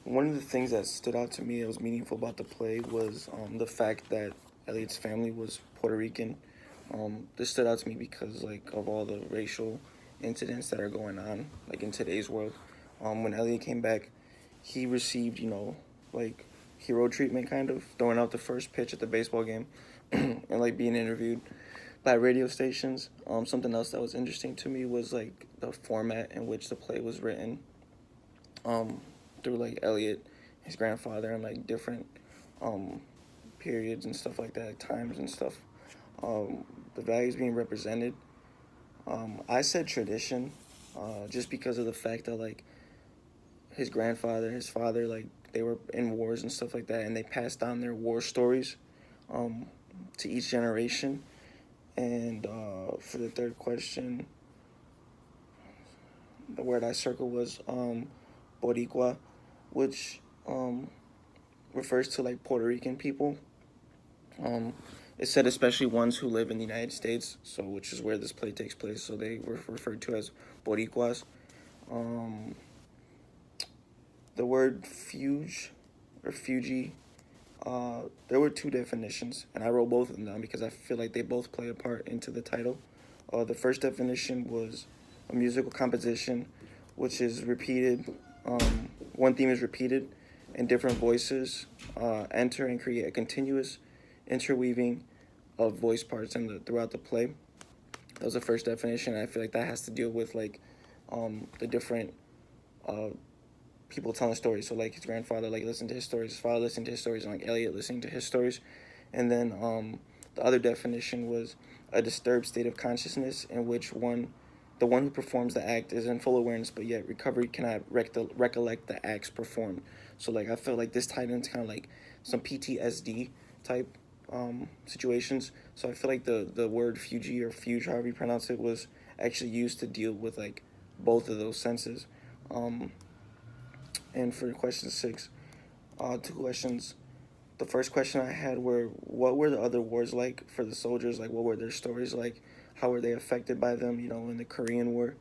One of the things that stood out to me that was meaningful about the play was the fact that Elliot's family was Puerto Rican. This stood out to me because like of all the racial incidents that are going on like in today's world. When Elliot came back, he received like hero treatment, kind of throwing out the first pitch at the baseball game and like being interviewed by radio stations. Something else that was interesting to me was like the format in which the play was written. Um, through like Elliot, his grandfather, and like different um periods and stuff like that, like, times and stuff. Um, the values being represented. I said tradition, just because of the fact that like his grandfather, his father, like they were in wars and stuff like that, and they passed down their war stories um, to each generation. And for the third question, the word I circled was Boricua, which refers to like Puerto Rican people. Um, it said especially ones who live in the United States, so which is where this play takes place. So they were referred to as Boricuas. Um, the word fuge or fugi. There were two definitions, and I wrote both of them down because I feel like they both play a part into the title. The first definition was a musical composition, which is repeated. One theme is repeated, and different voices enter and create a continuous interweaving of voice parts throughout the play. That was the first definition. I feel like that has to deal with like the different uh, people telling stories. So like his grandfather like listened to his stories, his father listened to his stories, and like Elliot listening to his stories. And then the other definition was a disturbed state of consciousness in which the one who performs the act is in full awareness, but yet recovery cannot recollect the acts performed. So like I felt like this tied into kind of like some PTSD type situations. So I feel like the word fugi or fuge, however you pronounce it, was actually used to deal with like both of those senses. Um, and for question six, two questions. The first question I had were, what were the other wars like for the soldiers? Like, what were their stories like? How were they affected by them? In the Korean War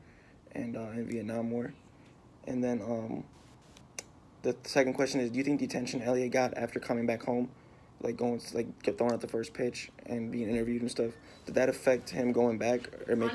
and in Vietnam War. And then the second question is, do you think the attention Elliot got after coming back home, like going like get thrown out the first pitch and being interviewed and stuff, did that affect him going back or make